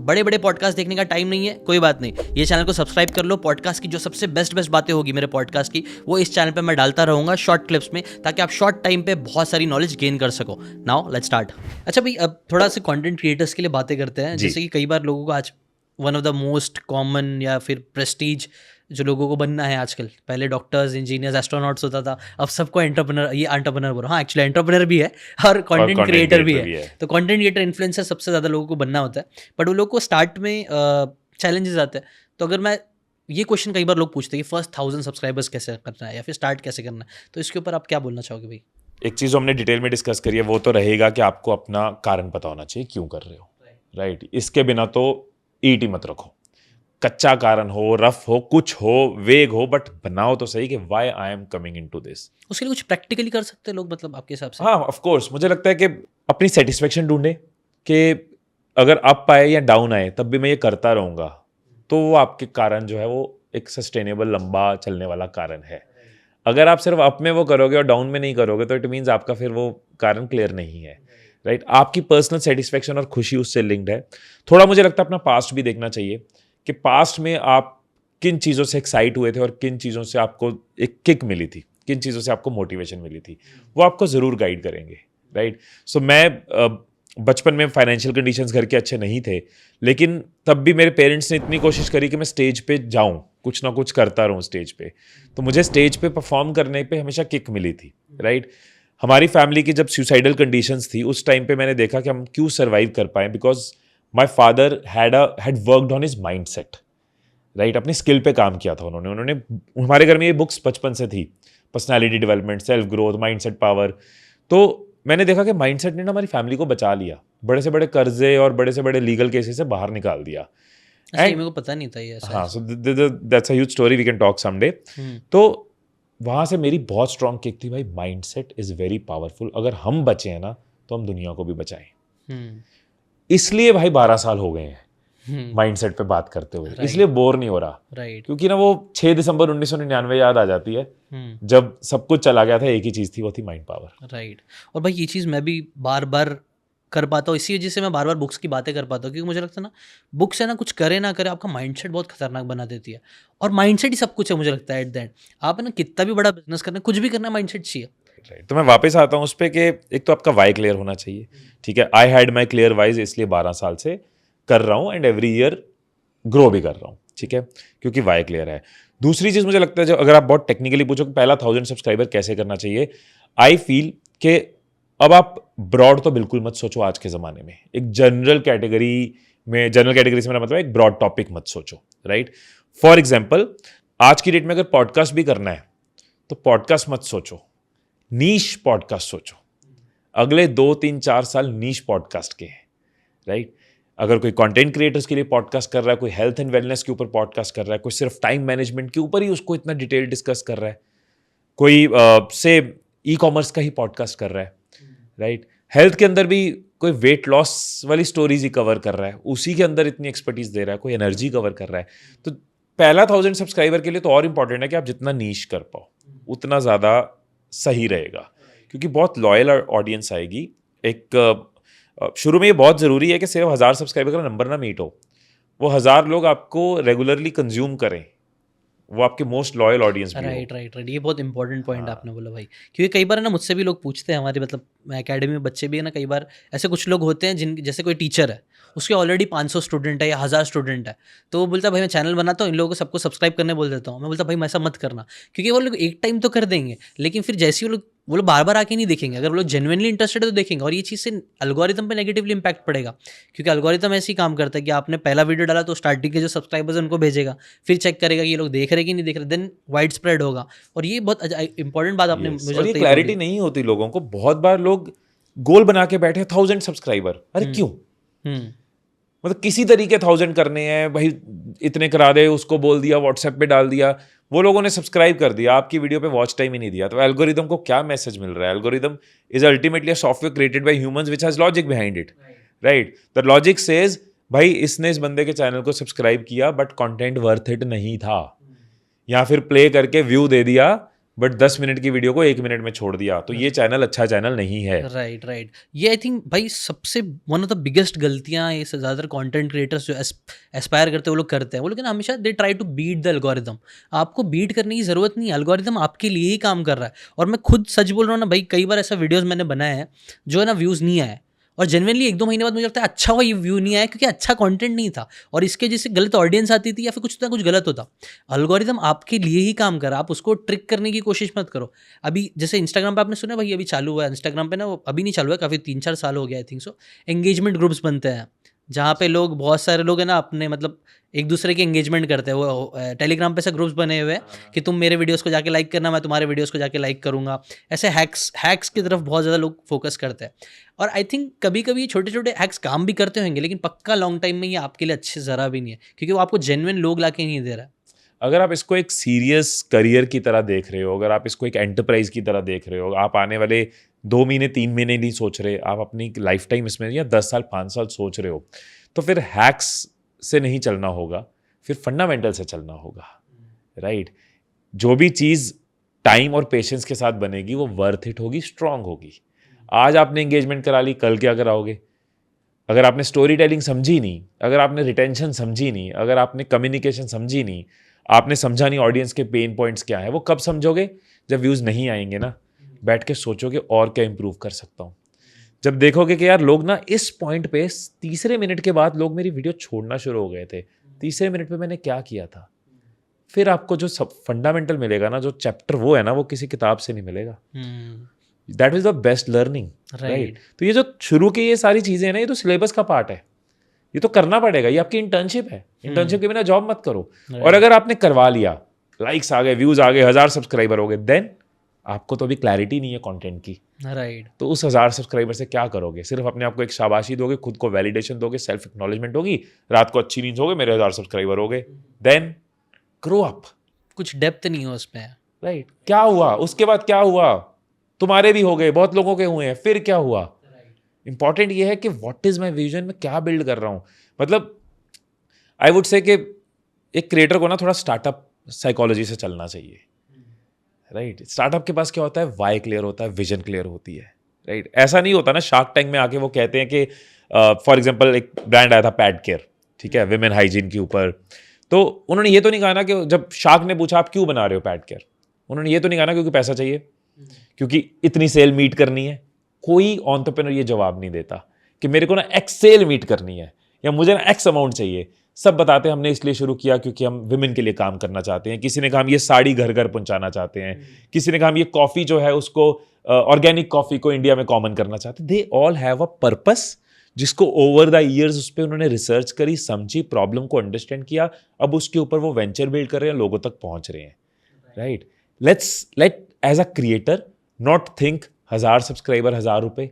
बड़े बड़े पॉडकास्ट देखने का टाइम नहीं है, कोई बात नहीं, ये चैनल को सब्सक्राइब कर लो। पॉडकास्ट की जो सबसे बेस्ट बातें होगी मेरे पॉडकास्ट की, वो इस चैनल पे मैं डालता रहूँगा शॉर्ट क्लिप्स में, ताकि आप शॉर्ट टाइम पे बहुत सारी नॉलेज गेन कर सको। Now let's start. अच्छा भाई, अब थोड़ा सा कंटेंट क्रिएटर्स के लिए बातें करते हैं। जैसे कि कई बार लोगों को आज one of the most common या फिर प्रेस्टीज जो लोगों को बनना है आजकल, पहले डॉक्टर्स, इंजीनियर्स, एस्ट्रोनॉट्स होता था, अब सबको एंटरप्रेन्योर, ये एंटरप्रेन्योर बोल रहा हूँ, हाँ एक्चुअली एंटरप्रेन्योर भी है और कंटेंट क्रिएटर भी है। तो कंटेंट क्रिएटर, इन्फ्लुएंसर सबसे ज़्यादा लोगों को बनना होता है, बट वो लोग को स्टार्ट में चैलेंजेस आते हैं। तो अगर मैं ये क्वेश्चन कई बार लोग पूछते हैं कि फर्स्ट 1000 सब्सक्राइबर्स कैसे करना है या फिर स्टार्ट कैसे करना है, तो इसके ऊपर आप क्या बोलना चाहोगे भाई? एक चीज़ हमने डिटेल में डिस्कस करी है, वो तो रहेगा कि आपको अपना कारण पता होना चाहिए क्यों कर रहे हो, राइट। इसके बिना तो ईट ही मत रखो, कच्चा कारण हो, रफ हो, कुछ हो, वेग हो, बट बनाओ तो सही कि why I am coming into this. उसके लिए कुछ प्रैक्टिकली कर सकते हैं लोग, मतलब आपके हिसाब से? हाँ, ऑफ कोर्स। मुझे लगता है कि अपनी सेटिस्फेक्शन ढूंढे कि अगर अप आए या डाउन आए तब भी मैं ये करता रहूँगा, तो वो आपके कारण जो है वो एक सस्टेनेबल लंबा चलने वाला कारण है। अगर आप सिर्फ अप में वो करोगे और डाउन में नहीं करोगे, तो इट मीन्स आपका फिर वो कारण क्लियर नहीं है, राइट। आपकी पर्सनल सेटिस्फेक्शन और खुशी उससे लिंक्ड है। थोड़ा मुझे लगता है अपना पास्ट भी देखना चाहिए कि पास्ट में आप किन चीज़ों से एक्साइट हुए थे और किन चीज़ों से आपको एक किक मिली थी, किन चीज़ों से आपको मोटिवेशन मिली थी, वो आपको ज़रूर गाइड करेंगे, राइट। सो मैं बचपन में फाइनेंशियल कंडीशंस घर के अच्छे नहीं थे, लेकिन तब भी मेरे पेरेंट्स ने इतनी कोशिश करी कि मैं स्टेज पे जाऊं, कुछ ना कुछ करता रहूं स्टेज पे। तो मुझे स्टेज पे परफॉर्म करने पे हमेशा किक मिली थी, राइट। हमारी फैमिली की जब सुसाइडल कंडीशंस थी, उस टाइम पे मैंने देखा कि हम क्यों सर्वाइव कर पाए, because my father had worked on his mind set, right. अपनी स्किल पे काम किया था उन्होंने। हमारे घर में ये बुक्स बचपन से थी, personality development, self growth, mindset power. तो मैंने देखा कि माइंडसेट ने ना हमारी फैमिली को बचा लिया, बड़े से बड़े कर्जे और बड़े से बड़े लीगल केसेस से बाहर निकाल दिया। अच्छा, ये मेरे को पता नहीं था ये ऐसा। हाँ, so that's a huge story, we can talk someday. तो वहाँ से मेरी बहुत स्ट्रॉन्ग किक थी, भाई माइंडसेट इज वेरी पावरफुल, अगर हम बचे हैं ना तो हम दुनिया को भी बचाएं। इसलिए भाई 12 साल हो गए हैं माइंडसेट पे बात करते हुए, इसलिए बोर नहीं हो रहा, राइट। क्योंकि ना वो 6 दिसंबर 1999 याद आ जाती है, जब सब कुछ चला गया था, एक ही चीज थी, वो थी माइंड पावर, राइट। और भाई ये चीज़ मैं भी बार बार कर पाता हूँ, इसी वजह से मैं बार बार बुक्स की बातें कर पाता हूँ, क्योंकि मुझे लगता है ना, बुक्स है ना, कुछ करे ना करे आपका माइंडसेट बहुत खतरनाक बना देती है। और माइंडसेट ही सब कुछ है मुझे लगता है एट द एंड। आप है ना कितना भी बड़ा बिजनेस करना, कुछ भी करना, माइंडसेट चाहिए। राइट। तो मैं वापस आता हूँ उस पर कि एक तो आपका वाई क्लियर होना चाहिए, ठीक है। I had my clear wise, इसलिए 12 साल से कर रहा हूँ एंड एवरी ईयर ग्रो भी कर रहा हूँ, ठीक है, क्योंकि वाई क्लियर है। दूसरी चीज मुझे लगता है, जो अगर आप बहुत टेक्निकली पूछो कि पहला 1000 सब्सक्राइबर कैसे करना चाहिए, आई फील कि अब आप ब्रॉड तो बिल्कुल मत सोचो आज के ज़माने में। एक जनरल कैटेगरी से मेरा मतलब एक ब्रॉड टॉपिक मत सोचो, राइट। फॉर एग्जाम्पल, आज की डेट में अगर पॉडकास्ट भी करना है तो पॉडकास्ट मत सोचो, नीश पॉडकास्ट सोचो। अगले 2-3-4 साल नीश पॉडकास्ट के हैं, राइट। अगर कोई कंटेंट क्रिएटर्स के लिए पॉडकास्ट कर रहा है, कोई हेल्थ एंड वेलनेस के ऊपर पॉडकास्ट कर रहा है, कोई सिर्फ टाइम मैनेजमेंट के ऊपर ही उसको इतना डिटेल डिस्कस कर रहा है, कोई से ई कॉमर्स का ही पॉडकास्ट कर रहा है, राइट। हेल्थ के अंदर भी कोई वेट लॉस वाली स्टोरीज ही कवर कर रहा है, उसी के अंदर इतनी एक्सपर्टीज दे रहा है, कोई एनर्जी कवर कर रहा है। तो पहला 1000 सब्सक्राइबर के लिए तो और इंपॉर्टेंट है कि आप जितना नीश कर पाओ उतना ज़्यादा सही रहेगा, क्योंकि बहुत लॉयल ऑडियंस आएगी। एक शुरू में ये बहुत ज़रूरी है कि सिर्फ 1000 सब्सक्राइबर का नंबर ना मीट हो, वो 1000 लोग आपको रेगुलरली कंज्यूम करें, वो आपके मोस्ट लॉयल ऑडियंस भी हो। राइट। ये बहुत इंपॉर्टेंट पॉइंट आपने बोला भाई, क्योंकि कई बार ना मुझसे भी लोग पूछते हैं, हमारे मतलब एकेडमी में बच्चे भी है ना, कई बार ऐसे कुछ लोग होते हैं जिन, जैसे कोई टीचर है, उसके ऑलरेडी 500 स्टूडेंट है या 1000 स्टूडेंट है, तो वो बोलता है भाई मैं चैनल बनाता हूँ, इन लोगों को सबको सब्सक्राइब करने बोल देता हूँ। मैं बोलता भाई मैं ऐसा मत करना, क्योंकि वो लोग एक टाइम तो कर देंगे, लेकिन फिर जैसे वो लोग बार बार आके नहीं देखेंगे। अगर वो लोग जेन्युइनली इंटरेस्टेड है तो देखेंगे, और ये चीज़ से एल्गोरिथम पे नेगेटिवली इंपैक्ट पड़ेगा, क्योंकि एल्गोरिथम ऐसे ही काम करता है कि आपने पहला वीडियो डाला तो स्टार्टिंग के जो सब्सक्राइबर्स हैं उनको भेजेगा, फिर चेक करेगा कि ये लोग देख रहे कि नहीं देख रहे, देन वाइड स्प्रेड होगा। और ये बहुत इंपॉर्टेंट बात आपने मुझे और ये क्लैरिटी नहीं होती लोगों को। बहुत बार लोग गोल बना के बैठे 1000 सब्सक्राइबर, अरे क्यों, मतलब किसी तरीके 1000 करने हैं भाई, इतने करा दे, उसको बोल दिया, व्हाट्सएप पे डाल दिया, वो लोगों ने सब्सक्राइब कर दिया, आपकी वीडियो पे वॉच टाइम ही नहीं दिया। तो एल्गोरिदम को क्या मैसेज मिल रहा है? Algorithm is ultimately a software created by humans which has logic behind it, right. The logic says भाई इसने इस बंदे के चैनल को सब्सक्राइब किया बट कंटेंट वर्थ इट नहीं था, या फिर प्ले करके व्यू दे दिया बट 10 मिनट की वीडियो को 1 मिनट में छोड़ दिया, तो ये चैनल अच्छा चैनल नहीं है। राइट। ये आई थिंक भाई सबसे वन ऑफ द बिगेस्ट गलतियां ये ज़्यादातर कंटेंट क्रिएटर्स जो एस्पायर करते हैं वो लोग करते हैं। वो लोग ना हमेशा they try to beat the algorithm. आपको बीट करने की ज़रूरत नहीं है, एल्गोरिदम आपके लिए ही काम कर रहा है। और मैं खुद सच बोल रहा हूँ ना भाई, कई बार ऐसा वीडियोज़ मैंने बनाए हैं जो है ना व्यूज़ नहीं आए, और जेन्युइनली 1-2 महीने बाद मुझे लगता है अच्छा हुआ ये व्यू नहीं आया, क्योंकि अच्छा कंटेंट नहीं था और इसके जैसे गलत ऑडियंस आती थी या फिर कुछ ना कुछ गलत होता। एल्गोरिदम आपके लिए ही काम कर रहा है, आप उसको ट्रिक करने की कोशिश मत करो। अभी जैसे इंस्टाग्राम पे आपने सुना भाई, अभी चालू हुआ है इंस्टाग्राम पे ना, वो अभी नहीं चालू है, काफ़ी 3-4 साल हो गया I think so, engagement groups बनते हैं जहाँ पे लोग, बहुत सारे लोग हैं ना अपने मतलब एक दूसरे के एंगेजमेंट करते हैं। वो टेलीग्राम पे से ग्रुप्स बने हुए हैं कि तुम मेरे वीडियोस को जाके लाइक करना, मैं तुम्हारे वीडियोस को जाके लाइक करूंगा। ऐसे हैक्स की तरफ बहुत ज़्यादा लोग फोकस करते हैं, और आई थिंक कभी कभी छोटे छोटे हैक्स काम भी करते होंगे, लेकिन पक्का लॉन्ग टाइम में ये आपके लिए अच्छे ज़रा भी नहीं है, क्योंकि वो आपको जेन्युइन लोग ला के नहीं दे रहा है। अगर आप इसको एक सीरियस करियर की तरह देख रहे हो, अगर आप इसको एक एंटरप्राइज की तरह देख रहे हो, आप आने वाले 2 महीने 3 महीने नहीं सोच रहे, आप अपनी लाइफ टाइम इसमें या 10 साल 5 साल सोच रहे हो, तो फिर हैक्स से नहीं चलना होगा, फिर फंडामेंटल से चलना होगा। राइट। जो भी चीज़ टाइम और पेशेंस के साथ बनेगी वो वर्थ इट होगी, स्ट्रांग होगी। आज आपने एंगेजमेंट करा ली, कल क्या कराओगे? अगर आपने स्टोरी टेलिंग समझी नहीं, अगर आपने रिटेंशन समझी नहीं, अगर आपने कम्युनिकेशन समझी नहीं, आपने समझा नहीं ऑडियंस के पेन पॉइंट्स क्या है, वो कब समझोगे? जब व्यूज़ नहीं आएंगे ना, बैठ के सोचोगे और क्या इंप्रूव कर सकता हूँ। जब देखोगे कि यार लोग ना इस पॉइंट पे 3 मिनट के बाद लोग मेरी वीडियो छोड़ना शुरू हो गए थे, 3 मिनट पे मैंने क्या किया था, फिर आपको जो सब फंडामेंटल मिलेगा ना, जो चैप्टर वो है ना, वो किसी किताब से नहीं मिलेगा। That is the best learning. Right. तो ये जो शुरू की ये सारी चीज़ें हैं ना, ये तो सिलेबस का पार्ट है, ये तो करना पड़ेगा, ये आपकी इंटर्नशिप है। इंटर्नशिप के बिना जॉब मत करो। और अगर आपने करवा लिया, लाइक्स आ गए, व्यूज आ गए, 1000 सब्सक्राइबर हो गए, देन आपको तो अभी क्लैरिटी नहीं है कंटेंट की। राइट। तो उस 1000 सब्सक्राइबर से क्या करोगे? सिर्फ अपने आप को एक शाबाशी दोगे, खुद को वैलिडेशन दोगे, सेल्फ एक्नॉलेजमेंट होगी, रात को अच्छी नींद होगे, मेरे 1000 सब्सक्राइबर हो गए, देन ग्रो अप। कुछ डेप्थ नहीं है उसमें। राइट। क्या हुआ उसके बाद? क्या हुआ? तुम्हारे भी हो गए, बहुत लोगों के हुए हैं, फिर क्या हुआ? इंपॉर्टेंट ये है कि व्हाट इज माई विजन, मैं क्या बिल्ड कर रहा हूँ। मतलब आई वुड से कि एक क्रिएटर को ना थोड़ा स्टार्टअप साइकोलॉजी से चलना चाहिए। राइट। स्टार्टअप के पास क्या होता है? वाई क्लियर होता है, विजन क्लियर होती है। राइट। ऐसा नहीं होता ना शार्क टैंक में आके वो कहते हैं कि फॉर एग्जांपल एक ब्रांड आया था पैड केयर, ठीक है, विमेन हाइजीन के ऊपर, तो उन्होंने ये तो नहीं कहा ना कि जब शार्क ने पूछा आप क्यों बना रहे हो पैड केयर, उन्होंने ये तो नहीं कहा ना क्योंकि पैसा चाहिए, क्योंकि इतनी सेल मीट करनी है। कोई एंटरप्रेन्योर ये जवाब नहीं देता कि मेरे को ना एक्स सेल मीट करनी है या मुझे ना एक्स अमाउंट चाहिए। सब बताते हैं हमने इसलिए शुरू किया क्योंकि हम विमेन के लिए काम करना चाहते हैं। किसी ने कहा हम ये साड़ी घर घर पहुंचाना चाहते हैं, किसी ने कहा हम ये कॉफ़ी जो है उसको ऑर्गेनिक कॉफ़ी को इंडिया में कॉमन करना चाहते हैं। They all have a purpose, जिसको ओवर द ईयर्स उस पर उन्होंने रिसर्च करी, समझी, प्रॉब्लम को अंडरस्टैंड किया, अब उसके ऊपर वो वेंचर बिल्ड कर रहे हैं, लोगों तक पहुंच रहे हैं। Right. Let as a creator not think 1000 subscriber 1000 रुपए,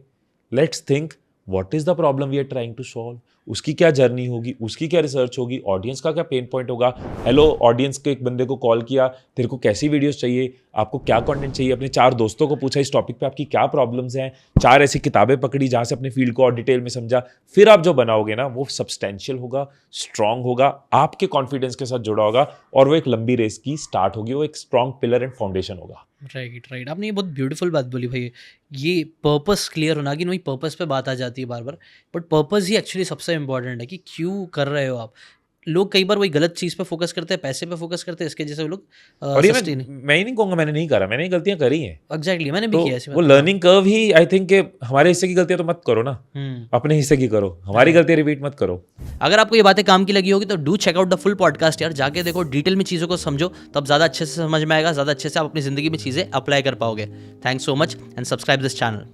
let's think what is the problem we are trying to solve, उसकी क्या जर्नी होगी, उसकी क्या रिसर्च होगी, ऑडियंस का क्या पेन पॉइंट होगा। हेलो ऑडियंस के एक बंदे को कॉल किया, तेरे को कैसी वीडियोस चाहिए, आपको क्या कंटेंट चाहिए, अपने 4 दोस्तों को पूछा इस टॉपिक पे आपकी क्या प्रॉब्लम्स हैं, 4 ऐसी किताबें पकड़ी जहाँ से अपने फील्ड को और डिटेल में समझा, फिर आप जो बनाओगे ना वो सब्सटेंशियल होगा, स्ट्रांग होगा, आपके कॉन्फिडेंस के साथ जुड़ा होगा, और वो एक लंबी रेस की स्टार्ट होगी, वो एक स्ट्रांग पिलर एंड फाउंडेशन होगा। राइट। आपने ये बहुत ब्यूटीफुल बात बोली भाई, ये पर्पस क्लियर होना, कि वही पर्पस पे बात आ जाती है बार बार, बट पर्पस ही एक्चुअली सबसे इंपॉर्टेंट है कि क्यों कर रहे हो आप। लोग कई बार वही गलत चीज़ पे फोकस करते हैं, पैसे पे फोकस करते हैं, इसके जैसे वो लोग और ये मैं ही नहीं कहूँगा मैंने नहीं करा, मैंने ये गलतियाँ करी हैं। एग्जैक्टली, मैंने भी तो किया ऐसी वो learning curve he I think कि हमारे हिस्से की गलतियाँ तो मत करो ना, अपने हिस्से की करो, हमारी गलतियाँ रिपीट मत करो। अगर आपको ये बातें काम की लगी होगी तो do check out the full podcast यार, जाके देखो, डिटेल में चीज़ों को समझो, तब ज़्यादा अच्छे से समझ में आएगा, ज़्यादा अच्छे से आप अपनी ज़िंदगी में चीज़ें अप्लाई कर पाओगे। Thanks so much and subscribe this channel.